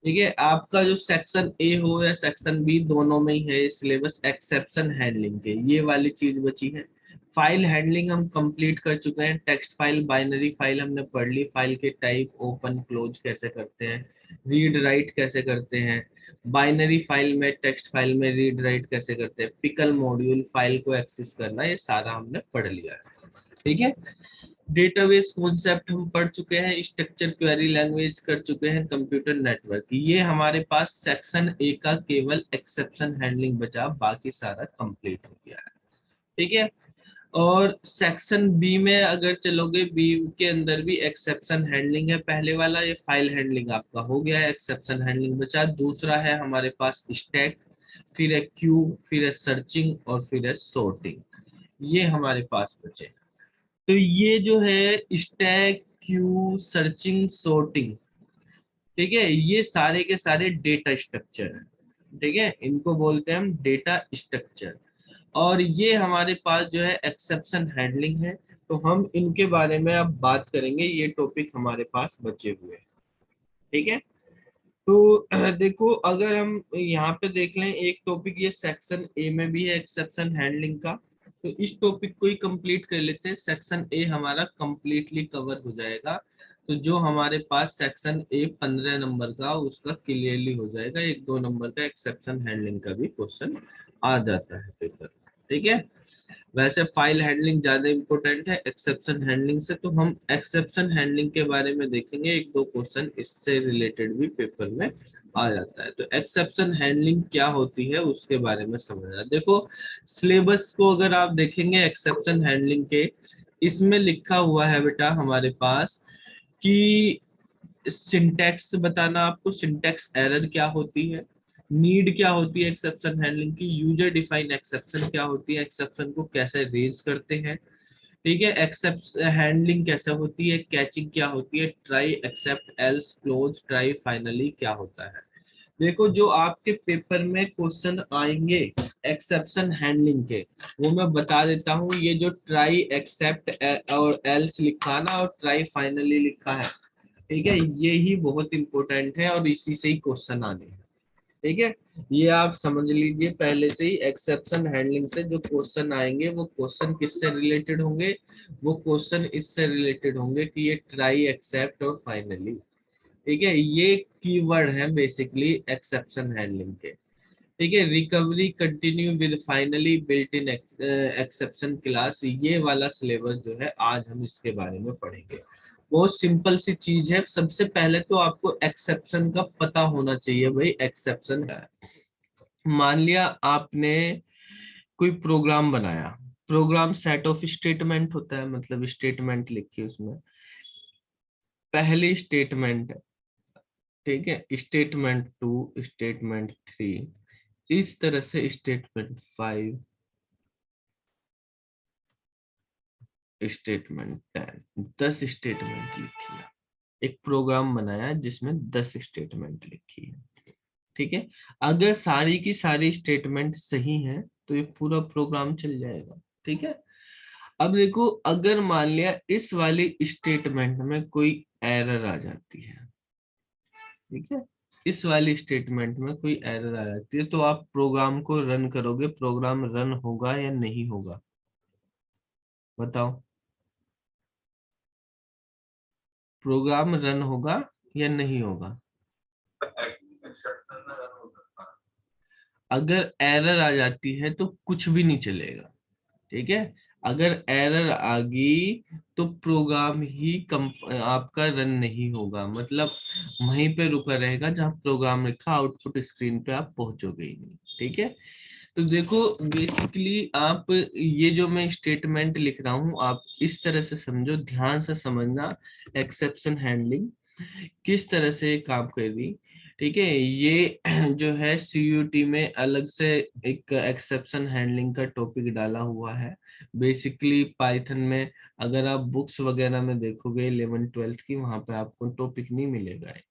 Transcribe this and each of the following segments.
ठीक है, आपका जो सेक्शन ए हो या सेक्शन बी, दोनों में ही है सिलेबस एक्सेप्शन हैंडलिंग के, ये वाली चीज बची है। फाइल हैंडलिंग हम कंप्लीट कर चुके हैं, टेक्स्ट फाइल, बाइनरी फाइल हमने पढ़ ली, फाइल के टाइप, ओपन क्लोज कैसे करते हैं, रीड राइट कैसे करते हैं, बाइनरी फाइल में, टेक्स्ट फाइल में रीड राइट कैसे करते हैं, पिकल मॉड्यूल, फाइल को एक्सेस करना, ये सारा हमने पढ़ लिया है। ठीक है, डेटाबेस कॉन्सेप्ट हम पढ़ चुके हैं, स्ट्रक्चर क्वेरी लैंग्वेज कर चुके हैं, कंप्यूटर नेटवर्क, ये हमारे पास सेक्शन ए का केवल एक्सेप्शन हैंडलिंग बचा, बाकी सारा कंप्लीट हो गया है। ठीक है, और सेक्शन बी में अगर चलोगे, बी के अंदर भी एक्सेप्शन हैंडलिंग है, पहले वाला ये फाइल हैंडलिंग आपका हो गया है, एक्सेप्शन हैंडलिंग बचा, दूसरा है हमारे पास स्टैक, फिर है क्यू, फिर है सर्चिंग और फिर है सॉर्टिंग, ये हमारे पास बचे। तो ये जो है स्टैक, क्यू, सर्चिंग, सॉर्टिंग, ठीक है, ये सारे के सारे डेटा स्ट्रक्चर है। ठीक है, इनको बोलते हैं हम डेटा स्ट्रक्चर, और ये हमारे पास जो है एक्सेप्शन हैंडलिंग है। तो हम इनके बारे में अब बात करेंगे, ये टॉपिक हमारे पास बचे हुए हैं। ठीक है, तो देखो अगर हम यहाँ पे देख लें, एक टॉपिक ये सेक्शन ए में भी है एक्सेप्शन हैंडलिंग का, तो इस टॉपिक को ही कंप्लीट कर लेते हैं, सेक्शन ए हमारा कंप्लीटली कवर हो जाएगा। तो जो हमारे पास सेक्शन ए 15 नंबर का, उसका क्लियरली हो जाएगा, 1-2 नंबर का एक्सेप्शन हैंडलिंग का भी क्वेश्चन आ जाता है पेपर। ठीक है, वैसे फाइल हैंडलिंग ज्यादा इंपॉर्टेंट है एक्सेप्शन हैंडलिंग से, तो हम एक्सेप्शन हैंडलिंग के बारे में देखेंगे, 1-2 क्वेश्चन इससे रिलेटेड भी पेपर में आ जाता है। तो एक्सेप्शन हैंडलिंग क्या होती है उसके बारे में समझना। देखो सिलेबस को अगर आप देखेंगे एक्सेप्शन हैंडलिंग के, इसमें लिखा हुआ है बेटा हमारे पास कि सिंटैक्स बताना आपको, सिंटैक्स एरर क्या होती है, नीड क्या होती है एक्सेप्शन हैंडलिंग की, यूजर डिफाइन एक्सेप्शन क्या होती है, एक्सेप्शन को कैसे रेज करते हैं, ठीक है, एक्सेप्ट हैंडलिंग कैसे होती है, कैचिंग क्या होती है, try, except, else, close, try, finally क्या होता है। देखो जो आपके पेपर में क्वेश्चन आएंगे एक्सेप्शन हैंडलिंग के, वो मैं बता देता हूँ, ये जो ट्राई, एक्सेप्ट और एल्स लिखा ना, और ट्राई, फाइनली लिखा है, ठीक है, ये ही बहुत इंपॉर्टेंट है और इसी से ही क्वेश्चन आने हैं। ठीक है, ये आप समझ लीजिए पहले से ही, एक्सेप्शन हैंडलिंग से जो क्वेश्चन आएंगे वो क्वेश्चन किससे रिलेटेड होंगे, वो क्वेश्चन इससे रिलेटेड होंगे कि ये ट्राई, एक्सेप्ट और फाइनली, ठीक है, ये कीवर्ड है बेसिकली एक्सेप्शन हैंडलिंग के। ठीक है, recovery, continue with finally, built in exception class, ये वाला सिलेबस जो है आज हम इसके बारे में पढ़ेंगे। बहुत सिंपल सी चीज है, सबसे पहले तो आपको एक्सेप्शन का पता होना चाहिए भाई, एक्सेप्शन है। मान लिया आपने कोई प्रोग्राम बनाया, प्रोग्राम सेट ऑफ स्टेटमेंट होता है, मतलब स्टेटमेंट लिखी उसमें, पहली स्टेटमेंट है, ठीक है, स्टेटमेंट 2, स्टेटमेंट 3, इस तरह से स्टेटमेंट 5, स्टेटमेंट 10, 10 स्टेटमेंट लिखी है। एक प्रोग्राम बनाया जिसमें 10 स्टेटमेंट लिखी है। ठीक है, अगर सारी की सारी स्टेटमेंट सही है तो ये पूरा प्रोग्राम चल जाएगा। ठीक है, अब देखो अगर मान लिया इस वाली स्टेटमेंट में कोई एरर आ जाती है, ठीक है, इस वाली स्टेटमेंट में कोई एरर आ जाती है, तो आप प्रोग्राम को रन करोगे, प्रोग्राम रन होगा या नहीं होगा, बताओ, प्रोग्राम रन होगा या नहीं होगा। अगर एरर आ जाती है तो कुछ भी नहीं चलेगा। ठीक है, अगर एरर आ गई तो प्रोग्राम ही आपका रन नहीं होगा, मतलब वहीं पे रुका रहेगा जहां प्रोग्राम लिखा, आउटपुट स्क्रीन पे आप पहुंचोगे ही नहीं। ठीक है, तो देखो बेसिकली आप ये जो मैं स्टेटमेंट लिख रहा हूँ, आप इस तरह से समझो, ध्यान से समझना, एक्सेप्शन हैंडलिंग किस तरह से काम कर रही। ठीक है, ये जो है सीयूटी में अलग से एक एक्सेप्शन हैंडलिंग का टॉपिक डाला हुआ है। बेसिकली पाइथन में अगर आप बुक्स वगैरह में देखोगे 11th-12th की, वहां पे आपको टॉपिक नहीं मिलेगा है।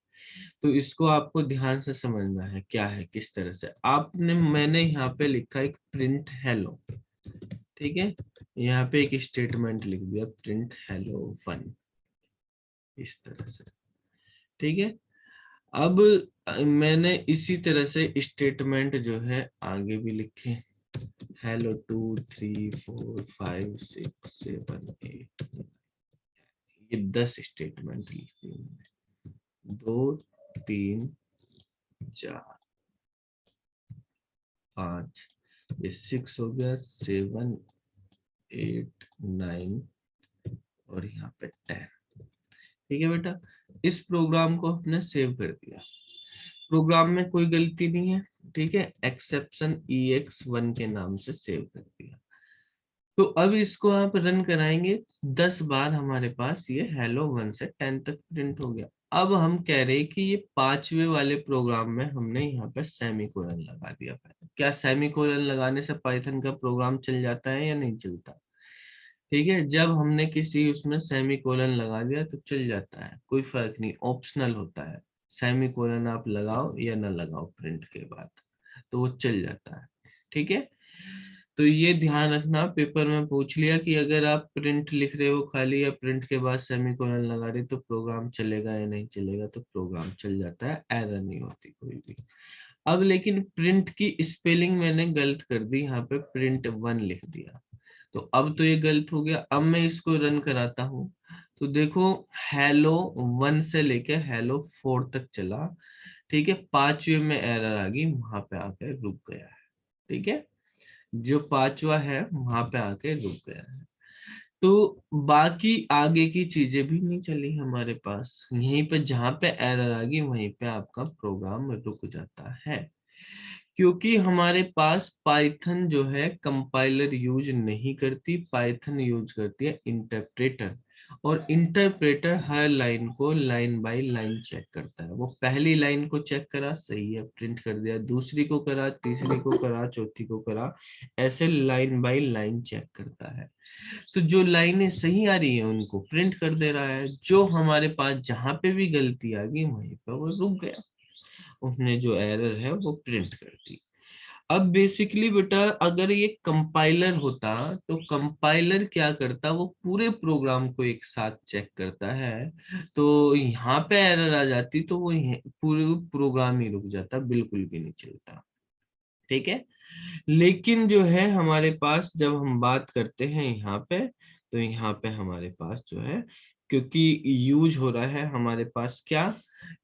तो इसको आपको ध्यान से समझना है क्या है, किस तरह से आपने, मैंने यहाँ पे लिखा एक प्रिंट हेलो, ठीक है, यहाँ पे एक स्टेटमेंट लिख दिया प्रिंट हेलो 1, इस तरह से। ठीक है, अब मैंने इसी तरह से स्टेटमेंट जो है आगे भी लिखे, हेलो 2 3 4 5 6 7 8, ये 10 स्टेटमेंट लिखे मैंने, 2 3 4 5, ये 6 हो गया, 7 8 9 और यहाँ पे 10। ठीक है बेटा, इस प्रोग्राम को हमने सेव कर दिया, प्रोग्राम में कोई गलती नहीं है। ठीक है, एक्सेप्शन ex1 के नाम से सेव कर दिया। तो अब इसको आप रन कराएंगे 10 बार, हमारे पास ये हेलो 1 से 10 तक प्रिंट हो गया। अब हम कह रहे हैं कि ये 5वें वाले प्रोग्राम में हमने यहाँ पर सेमीकोलन लगा दिया। क्या सेमीकोलन लगाने से पाइथन का प्रोग्राम चल जाता है या नहीं चलता? ठीक है, जब हमने किसी उसमें सेमीकोलन लगा दिया तो चल जाता है, कोई फर्क नहीं, ऑप्शनल होता है। सेमीकोलन आप लगाओ या ना लगाओ प्रिंट के बाद, तो वो चल जाता है। ठीक है, तो ये ध्यान रखना, पेपर में पूछ लिया कि अगर आप प्रिंट लिख रहे हो खाली या प्रिंट के बाद सेमीकोलन लगा रहे तो प्रोग्राम चलेगा या नहीं चलेगा, तो प्रोग्राम चल जाता है, एरर नहीं होती कोई भी। अब लेकिन प्रिंट की स्पेलिंग मैंने गलत कर दी, यहाँ पे प्रिंट 1 लिख दिया, तो अब तो ये गलत हो गया। अब मैं इसको रन कराता हूँ, तो देखो हेलो 1 से लेके हेलो 4 तक चला। ठीक है, 5वें में एरर आ गई, वहां पे आके रुक गया है। ठीक है, जो 5वां है वहां पे आके रुक गया है। तो बाकी आगे की चीजें भी नहीं चली हमारे पास, यहीं पे जहां पे एरर आ गई वहीं पे आपका प्रोग्राम रुक जाता है, क्योंकि हमारे पास पाइथन जो है कंपाइलर यूज नहीं करती, पाइथन यूज करती है इंटरप्रेटर। और इंटरप्रेटर हर लाइन को लाइन बाय लाइन चेक करता है, वो पहली लाइन को चेक करा सही है प्रिंट कर दिया, दूसरी को करा, तीसरी को करा, चौथी को करा, ऐसे लाइन बाय लाइन चेक करता है। तो जो लाइनें सही आ रही है उनको प्रिंट कर दे रहा है, जो हमारे पास जहां पे भी गलती आ गई वहीं पर वो रुक गया, उसने जो एरर है वो प्रिंट कर दी। अब बेसिकली बेटा अगर ये कंपाइलर होता तो कंपाइलर क्या करता, वो पूरे प्रोग्राम को एक साथ चेक करता है, तो यहाँ पे एरर आ जाती तो वो पूरे प्रोग्राम ही रुक जाता, बिल्कुल भी नहीं चलता। ठीक है, लेकिन जो है हमारे पास जब हम बात करते हैं यहाँ पे, तो यहाँ पे हमारे पास जो है, क्योंकि यूज हो रहा है हमारे पास क्या,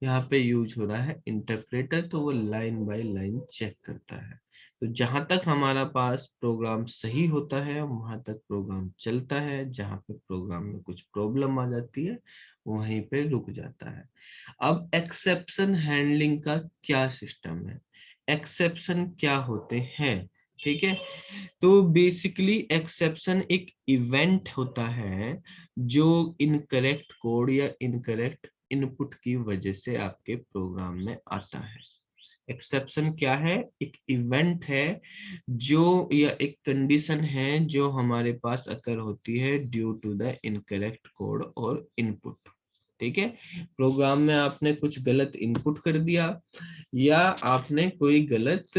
यहाँ पे यूज हो रहा है इंटरप्रेटर, तो वो लाइन बाय लाइन चेक करता है। तो जहां तक हमारा पास प्रोग्राम सही होता है वहां तक प्रोग्राम चलता है, जहां पे प्रोग्राम में कुछ प्रॉब्लम आ जाती है वहीं पे रुक जाता है। अब एक्सेप्शन हैंडलिंग का क्या सिस्टम है, एक्सेप्शन क्या होते हैं? ठीक है, तो बेसिकली एक्सेप्शन एक इवेंट होता है जो इनकरेक्ट कोड या इनकरेक्ट इनपुट की वजह से आपके प्रोग्राम में आता है। एक्सेप्शन क्या है, एक इवेंट है जो, या एक कंडीशन है जो हमारे पास अकर होती है due to the incorrect code और इनपुट। ठीक है, प्रोग्राम में आपने कुछ गलत इनपुट कर दिया या आपने कोई गलत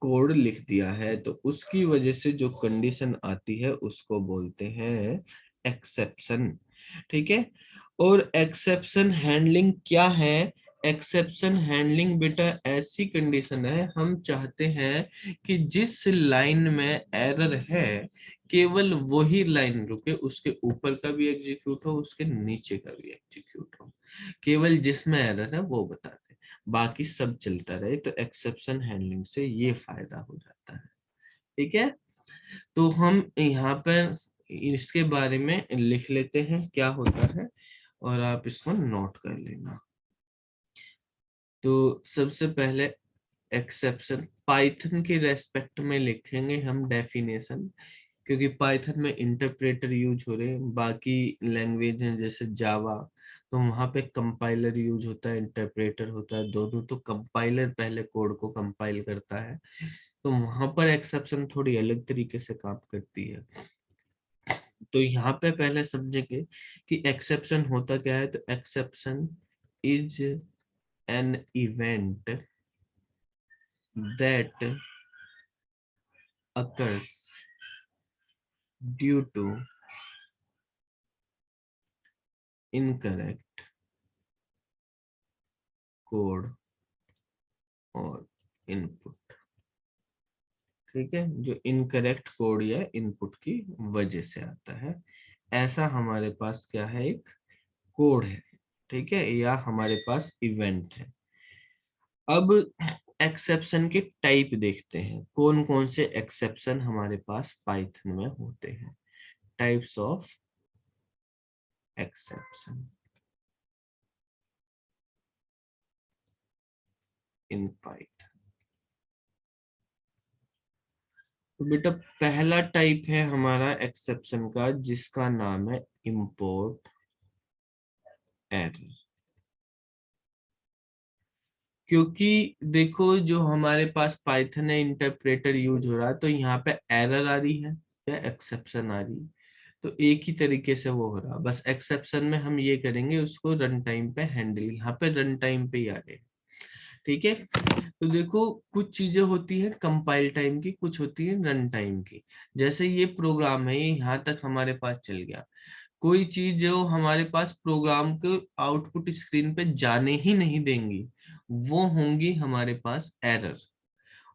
कोड लिख दिया है, तो उसकी वजह से जो कंडीशन आती है उसको बोलते हैं एक्सेप्शन। ठीक है, और एक्सेप्शन हैंडलिंग क्या है? एक्सेप्शन हैंडलिंग बेटा ऐसी कंडीशन है, हम चाहते हैं कि जिस लाइन में एरर है केवल वही लाइन रुके, उसके ऊपर का भी एग्जीक्यूट हो, उसके नीचे का भी एग्जीक्यूट हो, केवल जिसमें एरर है वो बता दे, बाकी सब चलता रहे। तो एक्सेप्शन हैंडलिंग से ये फायदा हो जाता है। ठीक है, तो हम यहाँ पर इसके बारे में लिख लेते हैं क्या होता है, और आप इसको नोट कर लेना। तो सबसे पहले एक्सेप्शन पाइथन के रेस्पेक्ट में लिखेंगे हम डेफिनेशन, क्योंकि पाइथन में इंटरप्रेटर यूज हो रहे हैं, बाकी लैंग्वेज हैं जैसे जावा तो वहां पे कंपाइलर यूज होता है, इंटरप्रेटर होता है, दोनों। तो कंपाइलर पहले कोड को कंपाइल करता है, तो वहां पर एक्सेप्शन थोड़ी अलग तरीके से काम करती है। तो यहाँ पे पहले समझेंगे कि एक्सेप्शन होता क्या है। तो exception is an event that occurs due to incorrect code और इनपुट, ठीक है, जो इनकरेक्ट कोड या इनपुट की वजह से आता है, ऐसा हमारे पास क्या है, एक कोड है, ठीक है, या हमारे पास इवेंट है। अब एक्सेप्शन के टाइप देखते हैं, कौन कौन से एक्सेप्शन हमारे पास पाइथन में होते हैं। Types of exception in Python. तो बेटा पहला टाइप है हमारा एक्सेप्शन का, जिसका नाम है इंपोर्ट एरर। क्योंकि देखो जो हमारे पास पाइथन है इंटरप्रेटर यूज हो रहा है, तो यहाँ पे एरर आ रही है या एक्सेप्शन आ रही है, तो एक ही तरीके से वो हो रहा है। बस एक्सेप्शन में हम ये करेंगे, उसको रन टाइम पे हैंडल, यहाँ पे रन टाइम पे ही आ रहे हैं, ठीक है। तो देखो कुछ चीजें होती है कंपाइल टाइम की, कुछ होती है रन टाइम की। जैसे ये प्रोग्राम है, ये यहाँ तक हमारे पास चल गया, कोई चीज जो हमारे पास प्रोग्राम को आउटपुट स्क्रीन पे जाने ही नहीं देंगी, वो होंगी हमारे पास एरर।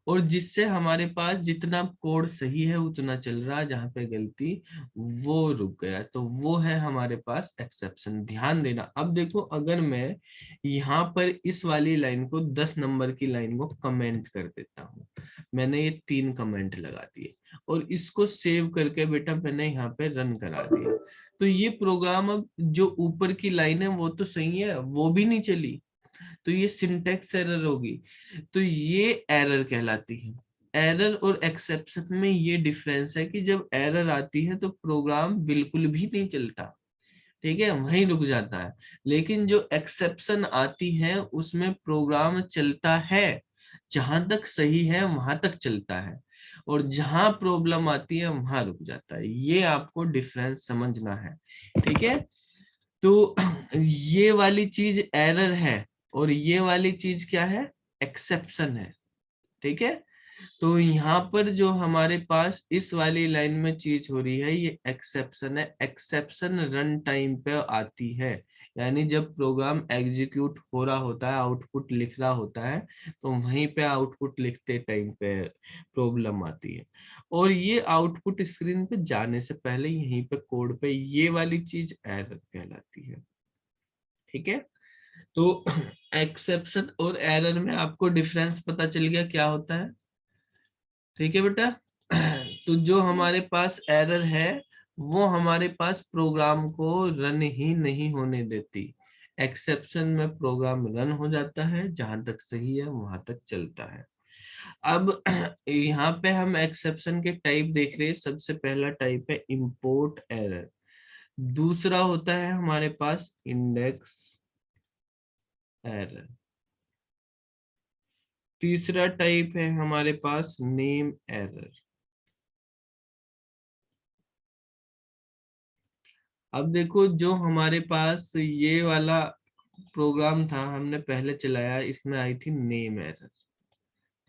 और जिससे हमारे पास जितना कोड सही है उतना चल रहा है, जहां पे गलती वो रुक गया, तो वो है हमारे पास एक्सेप्शन। ध्यान देना, अब देखो अगर मैं यहाँ पर इस वाली लाइन को 10 नंबर की लाइन को कमेंट कर देता हूँ, मैंने ये 3 कमेंट लगा दिए और इसको सेव करके बेटा मैंने यहाँ पे रन करा दिया, तो ये प्रोग्राम अब जो ऊपर की लाइन है वो तो सही है, वो भी नहीं चली, तो ये सिंटेक्स एरर होगी, तो ये एरर कहलाती है। एरर और एक्सेप्शन में ये डिफरेंस है कि जब एरर आती है तो प्रोग्राम बिल्कुल भी नहीं चलता, ठीक है, वहीं रुक जाता है। लेकिन जो एक्सेप्शन आती है उसमें प्रोग्राम चलता है, जहां तक सही है वहां तक चलता है, और जहां प्रॉब्लम आती है वहां रुक जाता है। ये आपको डिफरेंस समझना है, ठीक है। तो ये वाली चीज एरर है और ये वाली चीज क्या है, एक्सेप्शन है, ठीक है। तो यहाँ पर जो हमारे पास इस वाली लाइन में चीज हो रही है, ये एक्सेप्शन है। एक्सेप्शन रन टाइम पे आती है, यानी जब प्रोग्राम एग्जीक्यूट हो रहा होता है, आउटपुट लिख रहा होता है, तो वहीं पे आउटपुट लिखते टाइम पे प्रॉब्लम आती है, और ये आउटपुट स्क्रीन पे जाने से पहले यहीं पे कोड पे ये वाली चीज एरर कहलाती है, ठीक है। तो एक्सेप्शन और एरर में आपको डिफरेंस पता चल गया क्या होता है, ठीक है बेटा। तो जो हमारे पास एरर है वो हमारे पास प्रोग्राम को रन ही नहीं होने देती, एक्सेप्शन में प्रोग्राम रन हो जाता है, जहां तक सही है वहां तक चलता है। अब यहाँ पे हम एक्सेप्शन के टाइप देख रहे हैं। सबसे पहला टाइप है इंपोर्ट एरर, दूसरा होता है हमारे पास इंडेक्स एरर, तीसरा टाइप है हमारे पास नेम एरर। अब देखो जो हमारे पास ये वाला प्रोग्राम था हमने पहले चलाया, इसमें आई थी नेम एरर,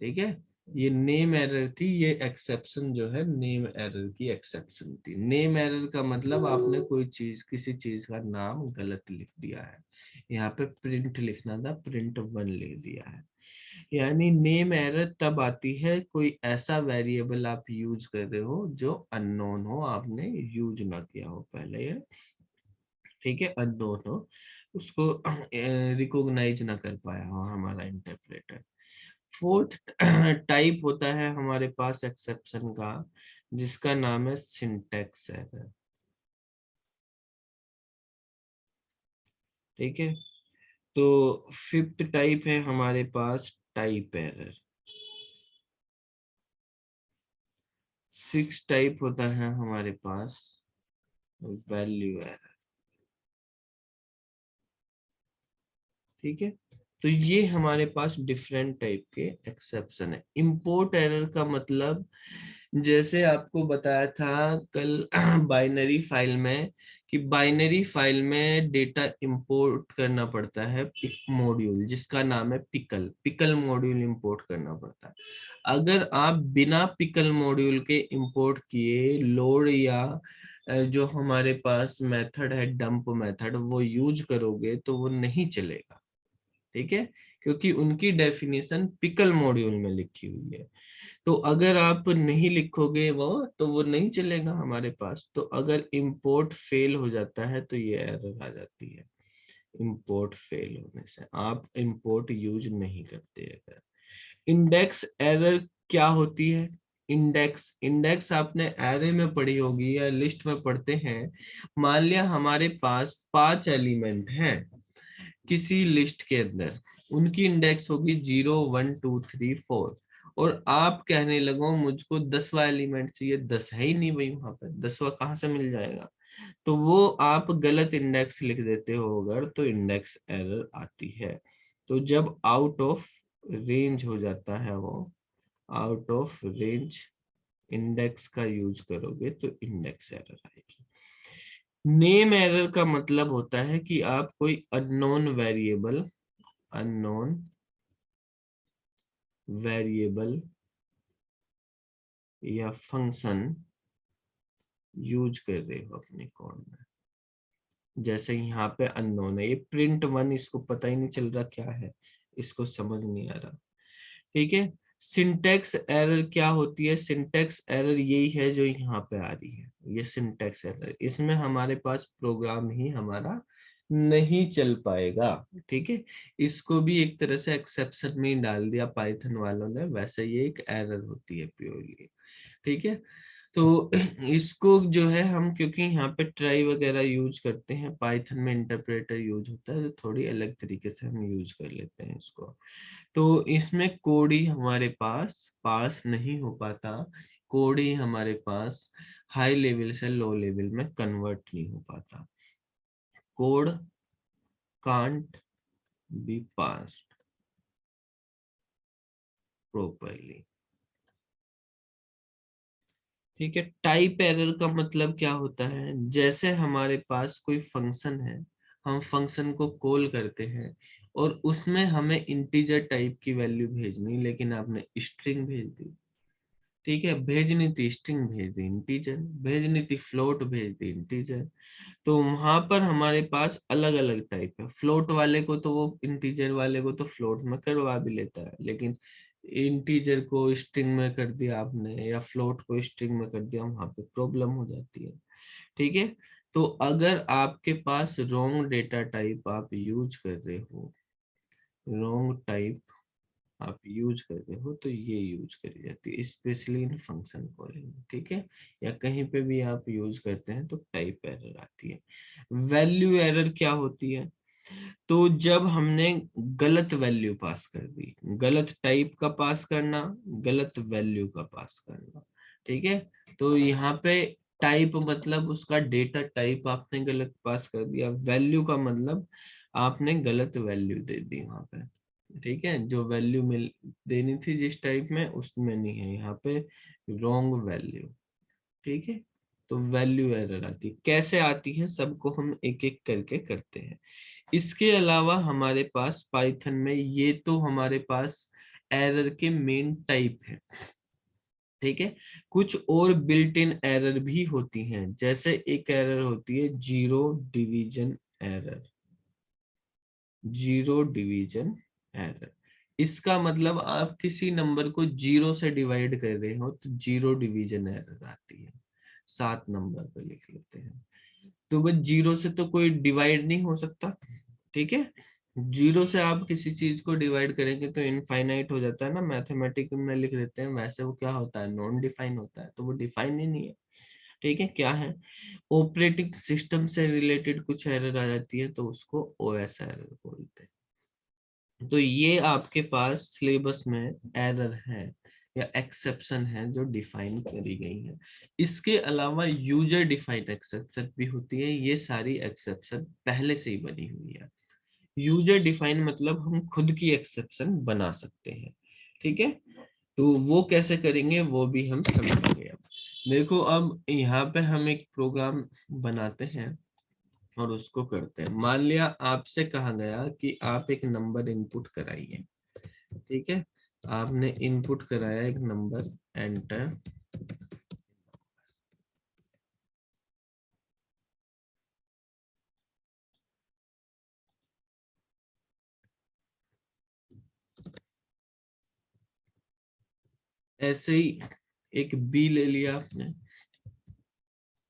ठीक है, ये नेम एरर थी, ये एक्सेप्शन जो है नेम एरर की एक्सेप्शन थी। नेम एरर का मतलब आपने कोई चीज, किसी चीज का नाम गलत लिख दिया है, यहाँ पे प्रिंट लिखना था, प्रिंट 1 लिख दिया है। यानी नेम एरर तब आती है कोई ऐसा वेरिएबल आप यूज कर रहे हो जो अननोन हो, आपने यूज ना किया हो पहले, ठीक है, अननोन हो, उसको रिकॉग्नाइज ना कर पाया हो हमारा इंटरप्रेटर। फोर्थ टाइप होता है हमारे पास एक्सेप्शन का, जिसका नाम है सिंटैक्स एरर, ठीक है। तो फिफ्थ टाइप है हमारे पास टाइप एरर, सिक्स टाइप होता है हमारे पास वैल्यू एरर, ठीक है। तो ये हमारे पास डिफरेंट टाइप के एक्सेप्शन है। इंपोर्ट एरर का मतलब, जैसे आपको बताया था कल बाइनरी फाइल में, कि बाइनरी फाइल में डेटा इंपोर्ट करना पड़ता है एक मॉड्यूल जिसका नाम है पिकल, पिकल मॉड्यूल इंपोर्ट करना पड़ता है। अगर आप बिना पिकल मॉड्यूल के इंपोर्ट किए लोड या जो हमारे पास मेथड है डंप मेथड वो यूज करोगे तो वो नहीं चलेगा, ठीक है। क्योंकि उनकी डेफिनेशन पिकल मॉड्यूल में लिखी हुई है। तो अगर आप नहीं लिखोगे वो, तो वो नहीं चलेगा हमारे पास। तो अगर इंपोर्ट फेल हो जाता है तो ये एरर आ जाती है। इंपोर्ट फेल होने से आप इंपोर्ट यूज नहीं करते। अगर इंडेक्स एरर क्या होती है? इंडेक्स इंडेक्स आपने एरे में पढ़ी होगी या लिस्ट में पढ़ते हैं। मान लिया हमारे पास 5 एलिमेंट हैं किसी लिस्ट के अंदर, उनकी इंडेक्स होगी 0 1 2 3 4, और आप कहने लगो मुझको 10वां एलिमेंट चाहिए, 10 है ही नहीं भाई वहां पर, 10वां कहाँ से मिल जाएगा? तो वो आप गलत इंडेक्स लिख देते हो अगर, तो इंडेक्स एरर आती है। तो जब आउट ऑफ रेंज हो जाता है वो, आउट ऑफ रेंज इंडेक्स का यूज करोगे तो इंडेक्स एरर आएगी। नेम एरर का मतलब होता है कि आप कोई अननोन वेरिएबल या फंक्शन यूज कर रहे हो अपने कोड में। जैसे यहाँ पे अननोन है, ये प्रिंट 1, इसको पता ही नहीं चल रहा क्या है, इसको समझ नहीं आ रहा। ठीक है। सिंटेक्स एरर क्या होती है? सिंटेक्स एरर यही है जो यहाँ पे आ रही है, ये सिंटेक्स एरर। इसमें हमारे पास प्रोग्राम ही हमारा नहीं चल पाएगा। ठीक है। इसको भी एक तरह से एक्सेप्शन में ही डाल दिया पाइथन वालों ने, वैसे ये एक एरर होती है प्योरली। ठीक है। तो इसको जो है हम, क्योंकि यहाँ पे ट्राई वगैरह यूज करते हैं, पाइथन में इंटरप्रेटर यूज होता है, तो थोड़ी अलग तरीके से हम यूज कर लेते हैं इसको। तो इसमें कोड ही हमारे पास पास नहीं हो पाता, कोड ही हमारे पास हाई लेवल से लो लेवल में कन्वर्ट नहीं हो पाता। Code can't be passed properly. ठीक है। टाइप एरर का मतलब क्या होता है? जैसे हमारे पास कोई फंक्शन है, हम फंक्शन को कॉल करते हैं और उसमें हमें इंटीजर टाइप की वैल्यू भेजनी, लेकिन आपने स्ट्रिंग भेज दी। ठीक है। भेजनी थी स्ट्रिंग, भेज दी इंटीजर। भेजनी थी फ्लोट, भेज दी इंटीजर। तो वहां पर हमारे पास अलग अलग टाइप है। फ्लोट वाले को तो वो इंटीजर वाले को तो फ्लोट में करवा भी लेता है, लेकिन इंटीजर को स्ट्रिंग में कर दिया आपने या फ्लोट को स्ट्रिंग में कर दिया, वहां पे प्रॉब्लम हो जाती है। ठीक है। तो अगर आपके पास रॉन्ग डेटा टाइप आप यूज कर रहे हो, रॉन्ग टाइप आप यूज करते हो, तो ये यूज करी जाती है स्पेशली इन फंक्शन कॉलिंग में। ठीक है। या कहीं पे भी आप यूज करते हैं तो टाइप एरर आती है। वैल्यू एरर क्या होती है? तो जब हमने गलत वैल्यू पास कर दी, गलत टाइप का पास करना, गलत वैल्यू का पास करना। ठीक है। तो यहाँ पे टाइप मतलब उसका डेटा टाइप आपने गलत पास कर दिया, वैल्यू का मतलब आपने गलत वैल्यू दे दी वहां पे। ठीक है। जो वैल्यू मिल देनी थी जिस टाइप में, उसमें नहीं है, यहाँ पे रॉन्ग वैल्यू। ठीक है। तो वैल्यू एरर आती है। कैसे आती है सबको हम एक एक करके करते हैं। इसके अलावा हमारे पास पाइथन में, ये तो हमारे पास एरर के मेन टाइप है। ठीक है। कुछ और बिल्ट इन एरर भी होती हैं, जैसे एक एरर होती है zero division error. Zero division error, इसका मतलब आप किसी नंबर को जीरो से डिवाइड कर रहे हो तो जीरो डिवीजन एरर आती है। 7 नंबर पे लिख लेते हैं, तो बस जीरो से तो कोई डिवाइड नहीं हो सकता। ठीक है। जीरो से आप किसी चीज को डिवाइड करेंगे तो इनफाइनाइट हो जाता है ना, मैथमेटिक्स में लिख देते हैं, वैसे वो क्या होता है, नॉन डिफाइन होता है, तो वो डिफाइन ही नहीं है। ठीक है। क्या है? ऑपरेटिंग सिस्टम से रिलेटेड कुछ एरर आ जाती है तो उसको ओएस एरर बोलते हैं। तो ये आपके पास सिलेबस में एरर है या एक्सेप्शन है जो डिफाइन करी गई है। इसके अलावा यूजर डिफाइंड एक्सेप्शन भी होती है, ये सारी एक्सेप्शन पहले से ही बनी हुई है। यूजर डिफाइन मतलब हम खुद की एक्सेप्शन बना सकते हैं। ठीक है। तो वो कैसे करेंगे वो भी हम समझेंगे। अब देखो, अब यहाँ पे हम एक प्रोग्राम बनाते हैं और उसको करते हैं। मान लिया आपसे कहा गया कि आप एक नंबर इनपुट कराइए। ठीक है। आपने इनपुट कराया एक नंबर, एंटर। ऐसे ही एक बी ले लिया आपने,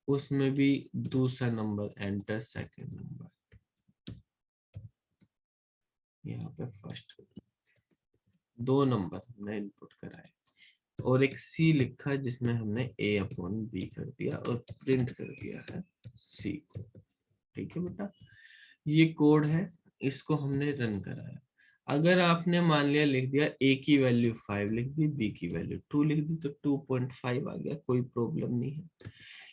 उसमें भी दूसरा नंबर एंटर सेकंड नंबर, यहाँ पे फर्स्ट, 2 नंबर हमने इनपुट कराए, और एक सी लिखा जिसमें हमने a अपॉन बी कर दिया और प्रिंट कर दिया है सी को। ठीक है बेटा, ये कोड है, इसको हमने रन कराया। अगर आपने मान लिया लिख दिया a की वैल्यू 5 लिख दी, b की वैल्यू 2 लिख दी, तो 2.5 आ गया, कोई प्रॉब्लम नहीं है।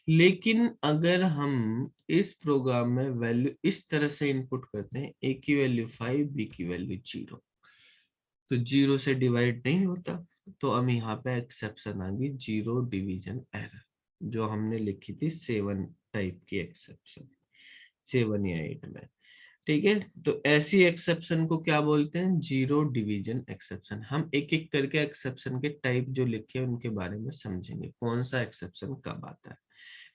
लेकिन अगर हम इस प्रोग्राम में वैल्यू इस तरह से इनपुट करते हैं, a की वैल्यू 5, b की वैल्यू 0, तो 0 से डिवाइड नहीं होता, तो हम यहाँ पे एक्सेप्शन आ गई 0 डिवीजन एरर, जो हमने लिखी थी 7 टाइप की एक्सेप्शन, 7 या 8 में। ठीक है, तो ऐसी एक्सेप्शन को क्या बोलते हैं? 0 डिवीजन एक्सेप्शन। हम एक एक करके एक्सेप्शन के टाइप जो लिखे हैं उनके बारे में समझेंगे, कौन सा एक्सेप्शन कब आता है।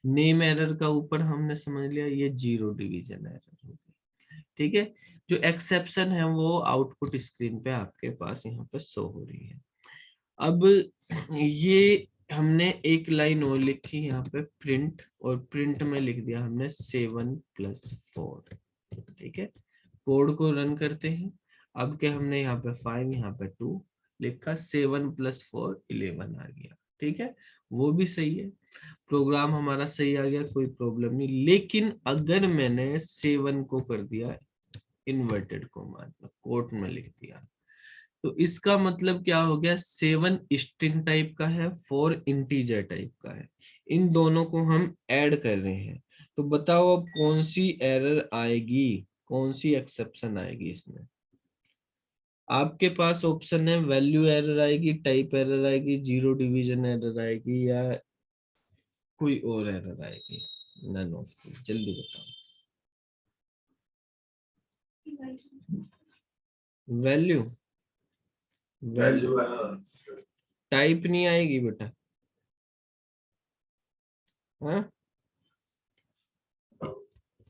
नेम एरर का ऊपर हमने समझ लिया, ये 0 डिवीजन एरर हो गई। ठीक है, जो एक्सेप्शन है वो आउटपुट स्क्रीन पे आपके पास यहाँ पे शो हो रही है। अब ये हमने एक लाइन और लिखी यहाँ पे प्रिंट, और प्रिंट में लिख दिया हमने 7+4। ठीक है, कोड को रन करते हैं। अब क्या हमने यहाँ पे 5, यहाँ पे 2 लिखा, 7+4 11 आ गया। ठीक है, वो भी सही है, प्रोग्राम हमारा सही आ गया, कोई प्रॉब्लम नहीं। लेकिन अगर मैंने 7 को कर दिया इन्वर्टेड कोमा कोट में लिख दिया, तो इसका मतलब क्या हो गया? 7 स्ट्रिंग टाइप का है, 4 इंटीजर टाइप का है, इन दोनों को हम ऐड कर रहे हैं। तो बताओ अब कौन सी एरर आएगी, कौन सी एक्सेप्शन आएगी इसमें? आपके पास ऑप्शन है, वैल्यू एरर आएगी, टाइप एरर आएगी, 0 डिवीजन एरर आएगी, या कोई और एरर आएगी। नन ऑफ दिस, जल्दी बताओ। वैल्यू, वैल्यू टाइप नहीं आएगी बेटा। हाँ,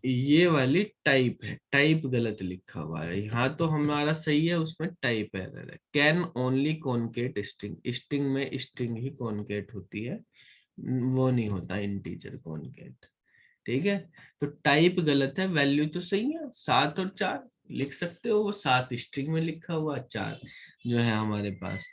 ये वाली टाइप है, टाइप गलत लिखा हुआ है यहाँ, तो हमारा सही है, उसमें टाइप एरर है। Can only concat string, string में स्ट्रिंग ही कॉन्केट होती है, वो नहीं होता इंटीजर कॉन्केट। ठीक है, तो टाइप गलत है, वैल्यू तो सही है, 7 और 4 लिख सकते हो, वो 7 स्ट्रिंग में लिखा हुआ, 4 जो है हमारे पास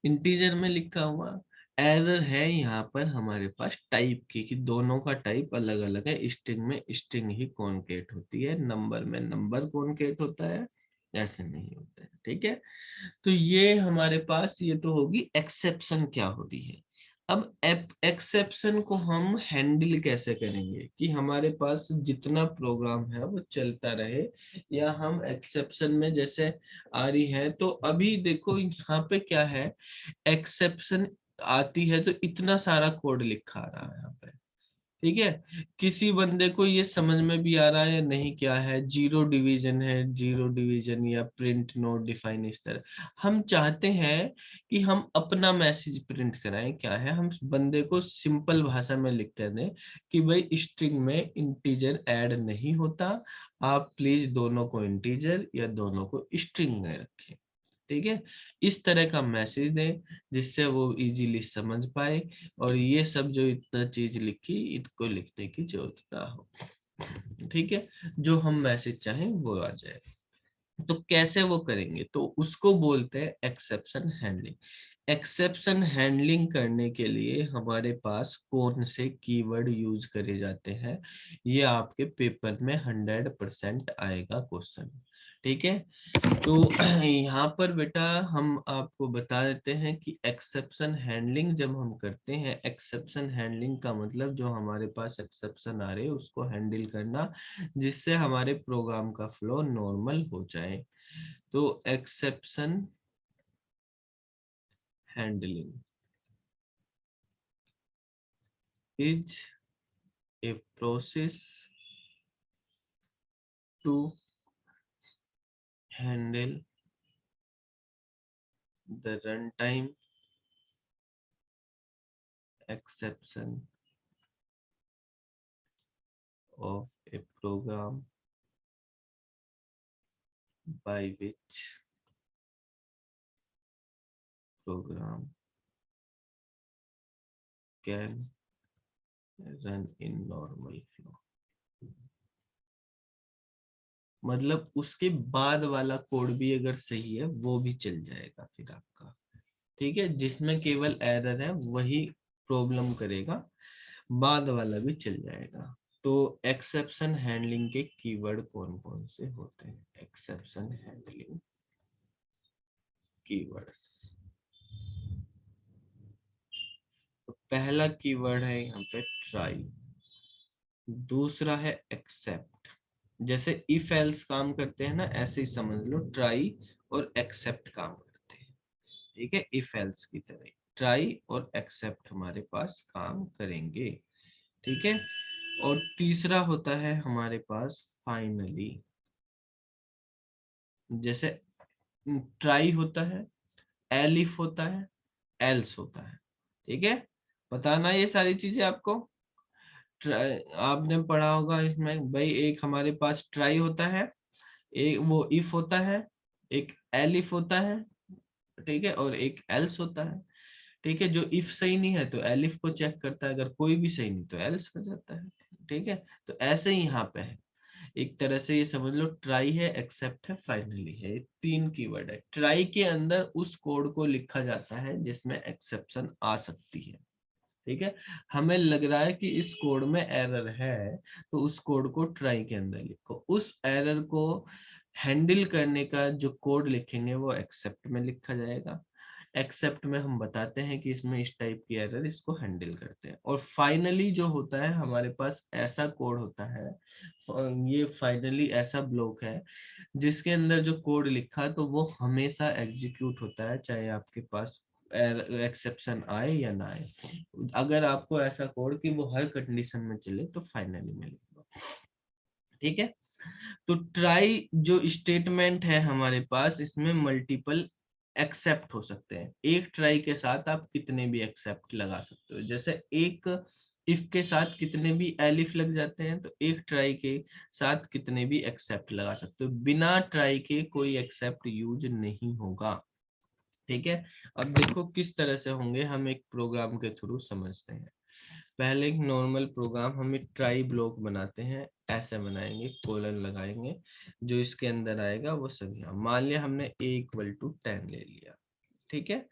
इंटीजर में लिखा हुआ। एरर है यहाँ पर हमारे पास टाइप की, कि दोनों का टाइप अलग अलग है, स्ट्रिंग में स्ट्रिंग ही कॉन्केट होती है, नंबर में नंबर कॉन्केट होता है, ऐसे नहीं होता है। ठीक है, तो ये हमारे पास, ये तो होगी एक्सेप्शन क्या हो रही है। अब एक्सेप्शन को हम हैंडल कैसे करेंगे कि हमारे पास जितना प्रोग्राम है वो चलता रहे, या हम एक्सेप्शन में जैसे आ रही है, तो अभी देखो यहाँ पे क्या है, एक्सेप्शन आती है तो इतना सारा कोड लिखा आ रहा है यहाँ पे। ठीक है, किसी बंदे को ये समझ में भी आ रहा है या नहीं, क्या है 0 डिवीजन है, 0 डिवीजन या प्रिंट नोट डिफाइन, इस तरह हम चाहते हैं कि हम अपना मैसेज प्रिंट कराएं। क्या है, हम बंदे को सिंपल भाषा में लिख कर दें कि भाई स्ट्रिंग में इंटीजर ऐड नहीं होता, आप प्लीज दोनों को इंटीजर या दोनों को स्ट्रिंग में रखें। ठीक है, इस तरह का मैसेज दें जिससे वो इजीली समझ पाए, और ये सब जो इतना चीज लिखी इसको लिखने की जरूरत ना हो। ठीक है, जो हम मैसेज चाहें वो आ जाए। तो कैसे वो करेंगे, तो उसको बोलते हैं एक्सेप्शन हैंडलिंग। एक्सेप्शन हैंडलिंग करने के लिए हमारे पास कौन से कीवर्ड यूज करे जाते हैं, ये आपके पेपर में 100% आएगा क्वेश्चन। ठीक है, तो यहाँ पर बेटा हम आपको बता देते हैं कि एक्सेप्शन हैंडलिंग जब हम करते हैं, एक्सेप्शन हैंडलिंग का मतलब जो हमारे पास एक्सेप्शन आ रहे हैं उसको हैंडल करना, जिससे हमारे प्रोग्राम का फ्लो नॉर्मल हो जाए। तो exception handling is a process to handle the run time exception of a program by which program can run in normal flow, मतलब उसके बाद वाला कोड भी अगर सही है वो भी चल जाएगा फिर आपका। ठीक है, जिसमें केवल एरर है वही प्रॉब्लम करेगा, बाद वाला भी चल जाएगा। तो एक्सेप्शन हैंडलिंग के कीवर्ड कौन कौन से होते हैं? एक्सेप्शन हैंडलिंग कीवर्ड्स, तो पहला कीवर्ड है यहाँ पे ट्राई, दूसरा है एक्सेप्ट। जैसे इफ एल्स काम करते हैं ना, ऐसे ही समझ लो ट्राई और एक्सेप्ट काम करते हैं। ठीक है, इफ एल्स की तरह ट्राई और एक्सेप्ट हमारे पास काम करेंगे। ठीक है, और तीसरा होता है हमारे पास फाइनली। जैसे ट्राई होता है, एलिफ होता है, एल्स होता है। ठीक है, बताना ये सारी चीजें आपको। आपने पढ़ा होगा इसमें भाई, एक हमारे पास ट्राई होता है, एक वो इफ होता है, एक एलिफ होता है, ठीक है, और एक एल्स होता है। ठीक है, जो इफ सही नहीं है तो एलिफ को चेक करता है, अगर कोई भी सही नहीं तो एल्स हो जाता है। ठीक है, तो ऐसे ही यहाँ पे है, एक तरह से ये समझ लो ट्राई है, एक्सेप्ट है, फाइनली है, ये तीन कीवर्ड है। ट्राई के अंदर उस कोड को लिखा जाता है जिसमें एक्सेप्शन आ सकती है। ठीक है, हमें लग रहा है कि इस कोड में एरर है, तो उस कोड को ट्राई के अंदर लिखो। उस एरर को हैंडल करने का जो कोड लिखेंगे वो एक्सेप्ट में लिखा जाएगा। एक्सेप्ट में हम बताते हैं कि इसमें इस टाइप की एरर, इसको हैंडल करते हैं। और फाइनली जो होता है हमारे पास ऐसा कोड होता है, ये फाइनली ऐसा ब्लॉक है जिसके अंदर जो कोड लिखा तो वो हमेशा एग्जीक्यूट होता है, चाहे आपके पास एक्सेप्शन आए या ना आए। अगर आपको ऐसा कोड कि वो हर कंडीशन में चले तो फाइनली में लिख दो। ठीक है, तो ट्राई जो स्टेटमेंट है हमारे पास, इसमें मल्टीपल एक्सेप्ट हो सकते हैं। एक ट्राई के साथ आप कितने भी एक्सेप्ट लगा सकते हो। जैसे एक इफ के साथ कितने भी एलिफ लग जाते हैं, तो एक ट्राई के साथ कितने भी एक्सेप्ट लगा सकते हो। बिना ट्राई के कोई एक्सेप्ट यूज नहीं होगा। ठीक है, अब देखो किस तरह से होंगे, हम एक प्रोग्राम के थ्रू समझते हैं। पहले एक नॉर्मल प्रोग्राम हम एक ट्राई ब्लॉक बनाते हैं, ऐसे बनाएंगे, कोलन लगाएंगे, जो इसके अंदर आएगा वो सभी। मान लिया हमने a = 10 ले लिया। ठीक है,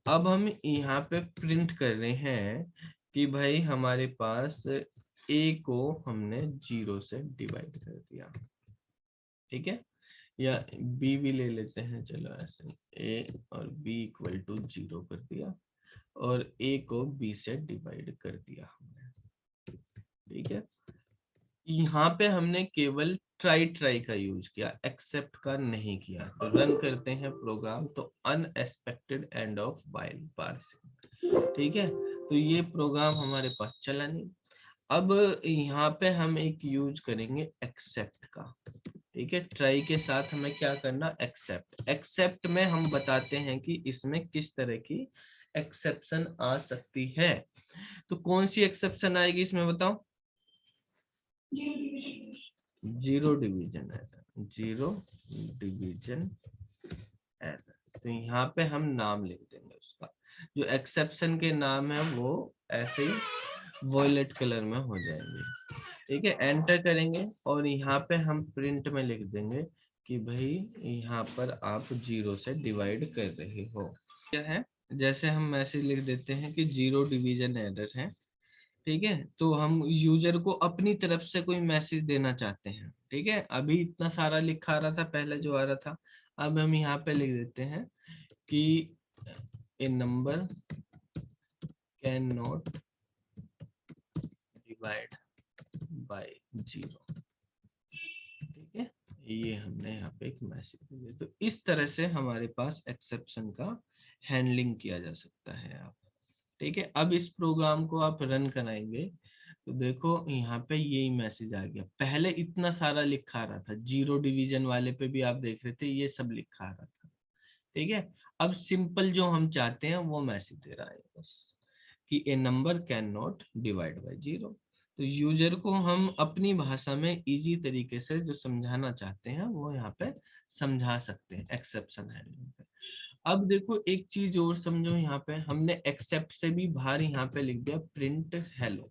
अब हम यहाँ पे प्रिंट कर रहे हैं कि भाई हमारे पास a को हमने 0 से डिवाइड कर दिया। ठीक है, या b भी ले लेते हैं, चलो ऐसे a और b = 0 कर दिया, और a को b से डिवाइड कर दिया हमने। ठीक है, यहाँ पे हमने केवल ट्राई का यूज किया, एक्सेप्ट का नहीं किया। तो रन करते हैं प्रोग्राम, तो unexpected end of while parsing. ठीक है, तो ये प्रोग्राम हमारे पास चला नहीं। अब यहाँ पे हम एक यूज करेंगे एक्सेप्ट का। ठीक है, ट्राई के साथ हमें क्या करना, एक्सेप्ट। एक्सेप्ट में हम बताते हैं कि इसमें किस तरह की एक्सेप्शन आ सकती है। तो कौन सी एक्सेप्शन आएगी इसमें बताओ? Zero division error, zero division error. तो यहाँ पे हम नाम लिख देंगे उसका, जो एक्सेप्शन के नाम है वो ऐसे ही वॉयलेट कलर में हो जाएंगे। ठीक है, एंटर करेंगे और यहाँ पे हम प्रिंट में लिख देंगे कि भाई यहाँ पर आप 0 से डिवाइड कर रहे हो। क्या है, जैसे हम मैसेज लिख देते हैं कि जीरो डिवीजन एरर है। ठीक है, तो हम यूजर को अपनी तरफ से कोई मैसेज देना चाहते हैं। ठीक है, अभी इतना सारा लिखा आ रहा था पहले जो आ रहा था, अब हम यहाँ पे लिख देते हैं कि a number can not divide by 0। ठीक है, ये हमने यहाँ पे एक मैसेज दिया। तो इस तरह से हमारे पास एक्सेप्शन का हैंडलिंग किया जा सकता है। आप ठीक है, अब इस प्रोग्राम को आप रन कराएंगे तो देखो यहाँ पे यही मैसेज आ गया। पहले इतना सारा लिखा आ रहा था, जीरो डिवीजन वाले पे भी आप देख रहे थे ये सब लिखा आ रहा था। ठीक है, अब सिंपल जो हम चाहते हैं वो मैसेज दे रहा है बस कि a number can not divide by 0। तो यूजर को हम अपनी भाषा में इजी तरीके से जो समझाना चाहते हैं वो यहाँ पे समझा सकते हैं एक्सेप्शन हैंडलिंग पे। अब देखो एक चीज और समझो, यहाँ पे हमने एक्सेप्ट से भी बाहर यहाँ पे लिख दिया प्रिंट हेलो,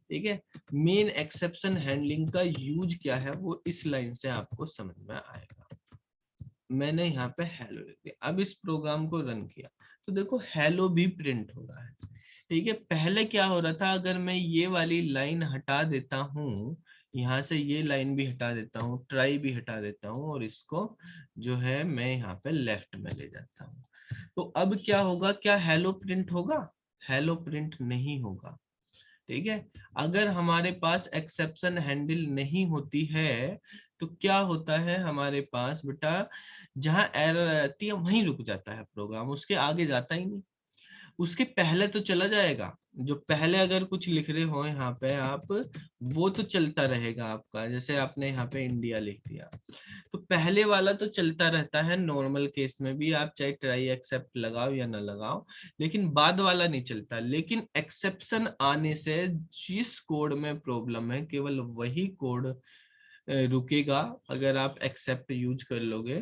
ठीक है। मेन एक्सेप्शन हैंडलिंग का यूज क्या है वो इस लाइन से आपको समझ में आएगा। मैंने यहाँ पे हेलो लिख दिया, अब इस प्रोग्राम को रन किया तो देखो हेलो भी प्रिंट हो रहा है, ठीक है। पहले क्या हो रहा था, अगर मैं ये वाली लाइन हटा देता हूँ, यहाँ से ये लाइन भी हटा देता हूँ, ट्राई भी हटा देता हूँ, और इसको जो है मैं यहाँ पे लेफ्ट में ले जाता हूँ, तो अब क्या होगा, क्या हेलो प्रिंट होगा? हेलो प्रिंट नहीं होगा, ठीक है। अगर हमारे पास एक्सेप्शन हैंडल नहीं होती है तो क्या होता है हमारे पास बेटा, जहां एरर आती है वहीं रुक जाता है प्रोग्राम, उसके आगे जाता ही नहीं। उसके पहले तो चला जाएगा, जो पहले अगर कुछ लिख रहे हो यहाँ पे आप, वो तो चलता रहेगा आपका। जैसे आपने यहाँ पे इंडिया लिख दिया तो पहले वाला तो चलता रहता है, नॉर्मल केस में भी आप चाहे ट्राई एक्सेप्ट लगाओ या ना लगाओ, लेकिन बाद वाला नहीं चलता। लेकिन एक्सेप्शन आने से जिस कोड में प्रॉब्लम है केवल वही कोड रुकेगा अगर आप एक्सेप्ट यूज कर लोगे,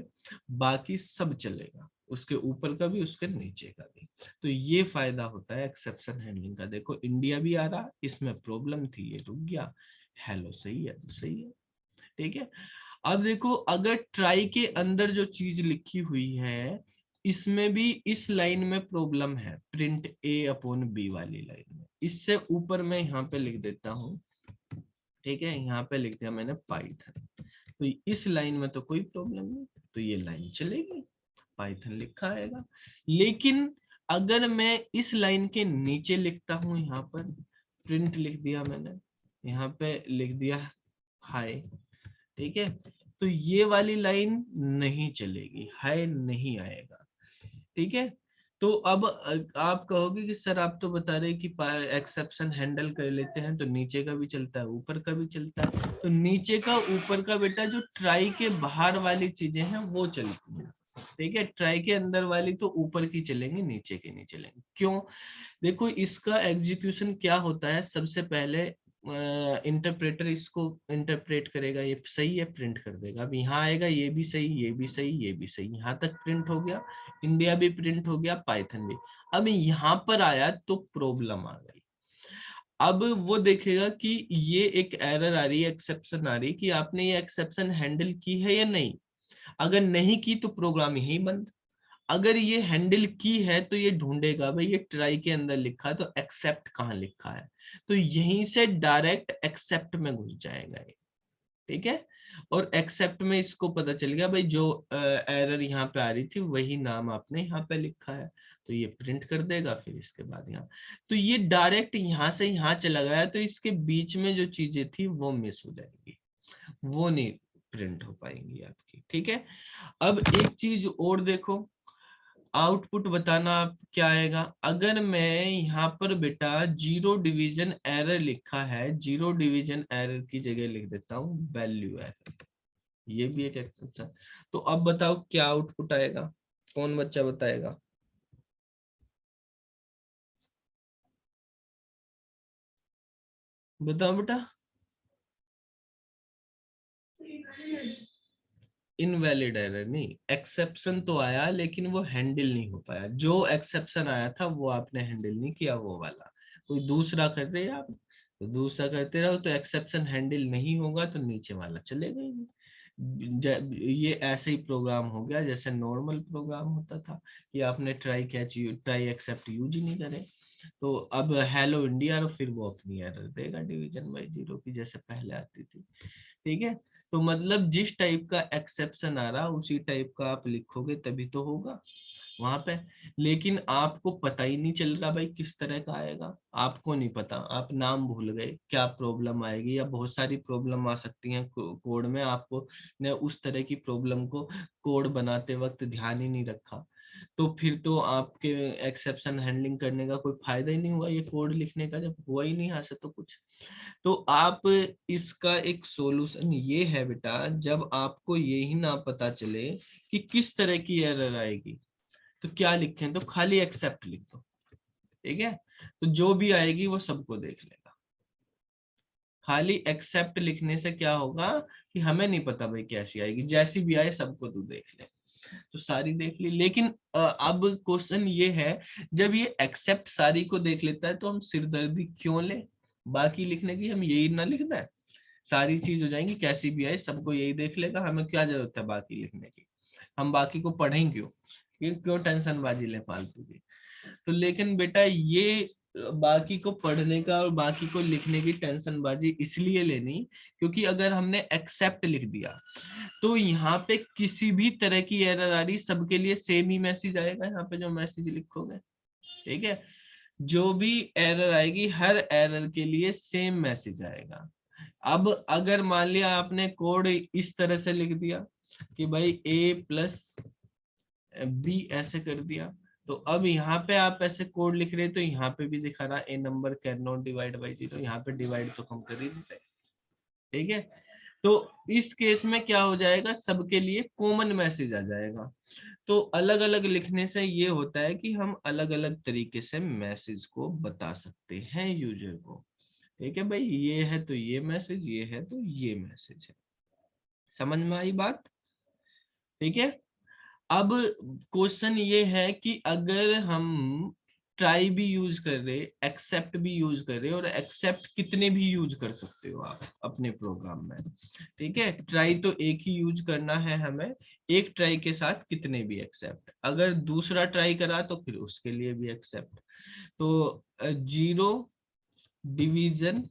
बाकी सब चलेगा, उसके ऊपर का भी उसके नीचे का भी। तो ये फायदा होता है एक्सेप्शन हैंडलिंग का। देखो इंडिया भी आ रहा, इसमें प्रॉब्लम थी, ये रुक गया, हेलो सही है तो सही है, ठीक है। अब देखो अगर ट्राई के अंदर जो चीज लिखी हुई है, इसमें भी इस लाइन में प्रॉब्लम है, प्रिंट ए अपॉन बी वाली लाइन में। इससे ऊपर मैं यहाँ पे लिख देता हूँ, ठीक है, यहाँ पे लिख दिया मैंने पाइथन, तो इस लाइन में तो कोई प्रॉब्लम नहीं, तो ये लाइन चलेगी, पाइथन लिखा आएगा। लेकिन अगर मैं इस लाइन के नीचे लिखता हूँ, यहाँ पर प्रिंट लिख दिया मैंने, यहाँ पे लिख दिया हाय, ठीक है, तो ये वाली लाइन नहीं चलेगी, हाय नहीं आएगा, ठीक है। तो अब आप कहोगे कि सर आप तो बता रहे कि एक्सेप्शन हैंडल कर लेते हैं तो नीचे का भी चलता है ऊपर का भी चलता है, तो नीचे का ऊपर का बेटा जो ट्राई के बाहर वाली चीजें हैं वो चलती हैं, ठीक है। ट्राई के अंदर वाली तो ऊपर की चलेंगी, नीचे की नहीं चलेंगी। क्यों? देखो इसका एग्जीक्यूशन क्या होता है, सबसे पहले इंटरप्रेटर इसको इंटरप्रेट करेगा, ये सही है प्रिंट कर देगा। अब यहाँ आएगा ये भी सही, ये भी सही, ये भी सही, यहाँ तक प्रिंट हो गया, इंडिया भी प्रिंट हो गया, पाइथन भी। अब यहाँ पर आया तो प्रॉब्लम आ गई। अब वो देखेगा कि ये एक एरर आ रही है, एक्सेप्शन आ रही है कि आपने ये एक्सेप्शन हैंडल की है या नहीं। अगर नहीं की तो प्रोग्राम यही बंद। अगर ये हैंडल की है तो ये ढूंढेगा भाई ये ट्राई के अंदर लिखा है तो एक्सेप्ट कहाँ लिखा है, तो यहीं से डायरेक्ट एक्सेप्ट में घुस जाएगा ये, ठीक है। और एक्सेप्ट में इसको पता चल गया भाई जो एरर यहाँ पे आ रही थी वही नाम आपने यहाँ पे लिखा है, तो ये प्रिंट कर देगा। फिर इसके बाद यहाँ, तो ये डायरेक्ट यहाँ से यहाँ चला गया, तो इसके बीच में जो चीजें थी वो मिस हो जाएगी, वो नहीं प्रिंट हो पाएंगी आपकी, ठीक है। अब एक चीज और देखो, आउटपुट बताना आप क्या आएगा। अगर मैं यहाँ पर बेटा जीरो डिवीजन एरर लिखा है, जीरो डिवीजन एरर की जगह लिख देता हूँ वैल्यू एरर, ये भी एक एक्सेप्शन। तो अब बताओ क्या आउटपुट आएगा, कौन बच्चा बताएगा? बताओ बेटा। इनवैलिड एरर नहीं, एक्सेप्शन तो आया लेकिन वो हैंडल नहीं हो पाया। जो एक्सेप्शन आया था वो आपने हैंडल नहीं किया, वो वाला कोई दूसरा कर रहे हैं आप, तो दूसरा करते रहो तो एक्सेप्शन हैंडल नहीं होगा तो नीचे वाला चलेगा ही नहीं। ये ऐसे ही प्रोग्राम हो गया जैसे नॉर्मल प्रोग्राम होता था कि आपने try catch try except use ही नहीं करे, तो अब हेलो इंडिया फिर वो अपनी एरर देगा डिवीजन बाय जीरो की जैसे पहले आती थी, ठीक है। तो मतलब जिस टाइप का एक्सेप्शन आ रहा उसी टाइप का आप लिखोगे तभी तो होगा वहां पे। लेकिन आपको पता ही नहीं चल रहा भाई किस तरह का आएगा, आपको नहीं पता, आप नाम भूल गए क्या प्रॉब्लम आएगी, या बहुत सारी प्रॉब्लम आ सकती हैं कोड में, आपको ने उस तरह की प्रॉब्लम को कोड बनाते वक्त ध्यान ही नहीं रखा, तो फिर तो आपके एक्सेप्शन हैंडलिंग करने का कोई फायदा ही नहीं हुआ, ये कोड लिखने का जब हुआ ही नहीं यहाँ से तो कुछ। तो आप इसका एक सॉल्यूशन ये है बेटा, जब आपको ये ही ना पता चले कि किस तरह की एरर आएगी तो क्या लिखें, तो खाली एक्सेप्ट लिख दो, ठीक है। तो जो भी आएगी वो सबको देख लेगा। खाली एक्सेप्ट लिखने से क्या होगा कि हमें नहीं पता भाई कैसी आएगी, जैसी भी आए सबको तू देख ले, तो सारी देख ली। लेकिन अब क्वेश्चन ये है, जब ये एक्सेप्ट सारी को देख लेता है तो हम सिरदर्दी क्यों ले बाकी लिखने की, हम यही ना लिखना है, सारी चीज हो जाएंगी कैसी भी आए, सबको यही देख लेगा, हमें क्या जरूरत है बाकी लिखने की, हम बाकी को पढ़ें क्यों, क्यों टेंशन बाजी ले फालतू की। तो लेकिन बेटा ये बाकी को पढ़ने का और बाकी को लिखने की टेंशन बाजी इसलिए लेनी, क्योंकि अगर हमने एक्सेप्ट लिख दिया तो यहाँ पे किसी भी तरह की एरर आ रही, सबके लिए सेम ही मैसेज आएगा, यहाँ पे जो मैसेज लिखोगे, ठीक है, जो भी एरर आएगी हर एरर के लिए सेम मैसेज आएगा। अब अगर मान लिया आपने कोड इस तरह से लिख दिया कि भाई a प्लस b ऐसे कर दिया, तो अब यहाँ पे आप ऐसे कोड लिख रहे तो यहाँ पे भी दिखा रहा a number can not divide by 0, यहाँ पे डिवाइड तो हम कर ही देते, ठीक है। तो इस केस में क्या हो जाएगा, सबके लिए कॉमन मैसेज आ जाएगा। तो अलग अलग लिखने से ये होता है कि हम अलग अलग तरीके से मैसेज को बता सकते हैं यूजर को, ठीक है भाई, ये है तो ये मैसेज, ये है तो ये मैसेज है, समझ में आई बात, ठीक है। अब क्वेश्चन ये है कि अगर हम ट्राई भी यूज कर रहे, एक्सेप्ट भी यूज कर रहे, और एक्सेप्ट कितने भी यूज कर सकते हो आप अपने प्रोग्राम में, ठीक है, ट्राई तो एक ही यूज करना है हमें, एक ट्राई के साथ कितने भी एक्सेप्ट, अगर दूसरा ट्राई करा तो फिर उसके लिए भी एक्सेप्ट। तो 0 डिवीजन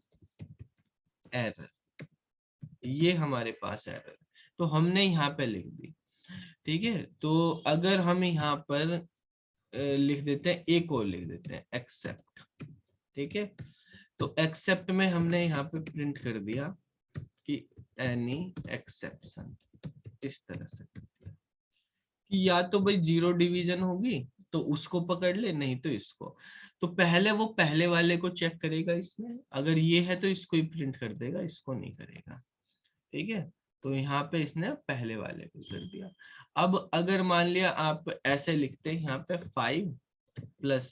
एरर, ये हमारे पास एरर, तो हमने यहाँ पे लिख दी, ठीक है। तो अगर हम यहाँ पर लिख देते हैं, एक और लिख देते हैं एक्सेप्ट, ठीक है, तो एक्सेप्ट में हमने यहाँ पे प्रिंट कर दिया कि एनी एक्सेप्शन, इस तरह से कर दिया कि या तो भाई 0 डिवीजन होगी तो उसको पकड़ ले, नहीं तो इसको, तो पहले वो पहले वाले को चेक करेगा इसमें, अगर ये है तो इसको ही प्रिंट कर देगा, इसको नहीं करेगा, ठीक है। तो यहाँ पे इसने पहले वाले को कर दिया। अब अगर मान लिया आप ऐसे लिखते हैं यहाँ पे 5 प्लस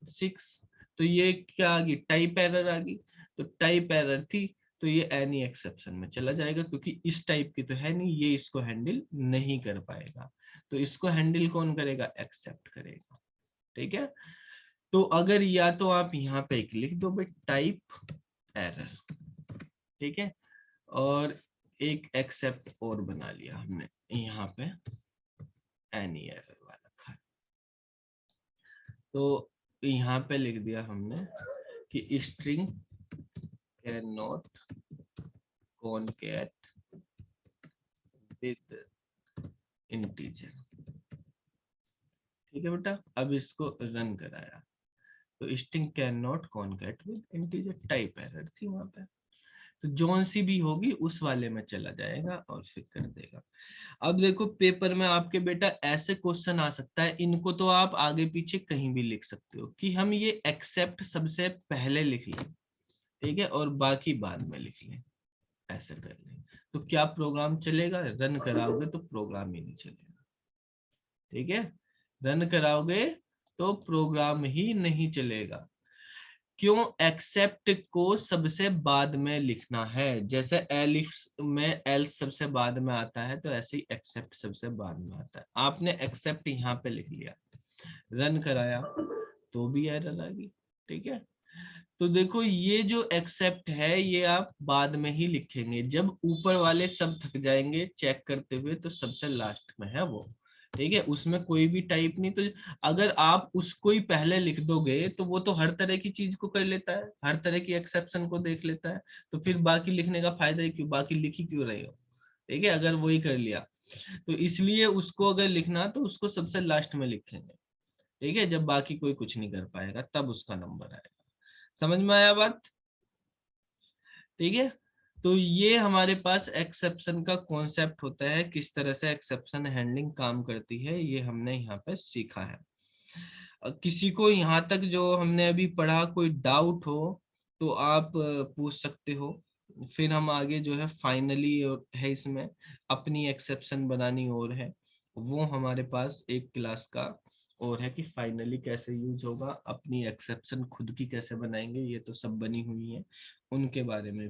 6, तो ये क्या आ गई, टाइप एरर आ गई, तो टाइप एरर थी तो ये एनी एक्सेप्शन में चला जाएगा, क्योंकि इस टाइप की तो है नहीं, ये इसको हैंडल नहीं कर पाएगा, तो इसको हैंडल कौन करेगा, एक्सेप्ट करेगा, ठीक है। तो अगर या तो आप यहाँ पे एक लिख दो भाई टाइप एरर, ठीक है, और एक एक्सेप्ट और बना लिया हमने यहाँ पे एनी एरर वाला था, तो यहाँ पे लिख दिया हमने कि string can not concat with integer, ठीक है बेटा। अब इसको रन कराया तो string can not concat with integer, type error थी वहां पे, तो जोन सी भी होगी उस वाले में चला जाएगा और फिर कर देगा। अब देखो पेपर में आपके बेटा ऐसे क्वेश्चन आ सकता है, इनको तो आप आगे पीछे कहीं भी लिख सकते हो कि हम ये एक्सेप्ट सबसे पहले लिख लें, ठीक है, और बाकी बाद में लिख लें, ऐसे कर लें, तो क्या प्रोग्राम चलेगा, रन कराओगे तो प्रोग्राम ही नहीं चलेगा, ठीक है, रन कराओगे तो प्रोग्राम ही नहीं चलेगा। क्यों, एक्सेप्ट को सबसे बाद में लिखना है, जैसे एलिफ में एल सबसे बाद में आता है, तो ऐसे ही एक्सेप्ट सबसे बाद में आता है। आपने एक्सेप्ट यहाँ पे लिख लिया, रन कराया तो भी एरर आ गई, ठीक है। तो देखो ये जो एक्सेप्ट है ये आप बाद में ही लिखेंगे, जब ऊपर वाले सब थक जाएंगे चेक करते हुए, तो सबसे लास्ट में है वो, ठीक है, उसमें कोई भी टाइप नहीं। तो अगर आप उसको ही पहले लिख दोगे तो वो तो हर तरह की चीज को कर लेता है, हर तरह की एक्सेप्शन को देख लेता है, तो फिर बाकी लिखने का फायदा ही क्यों, बाकी लिख ही क्यों रहे हो, ठीक है, अगर वही कर लिया। तो इसलिए उसको अगर लिखना तो उसको सबसे लास्ट में लिखेंगे, ठीक है, जब बाकी कोई कुछ नहीं कर पाएगा तब उसका नंबर आएगा। समझ में आया बात, ठीक है। तो ये हमारे पास एक्सेप्शन का कॉन्सेप्ट होता है, किस तरह से एक्सेप्शन हैंडलिंग काम करती है, ये हमने यहाँ पे सीखा है। किसी को यहाँ तक जो हमने अभी पढ़ा कोई डाउट हो तो आप पूछ सकते हो, फिर हम आगे जो है फाइनली है इसमें अपनी एक्सेप्शन बनानी और है, वो हमारे पास एक क्लास का और है कि फाइनली कैसे यूज होगा, अपनी एक्सेप्शन खुद की कैसे बनाएंगे, ये तो सब बनी हुई है, उनके बारे में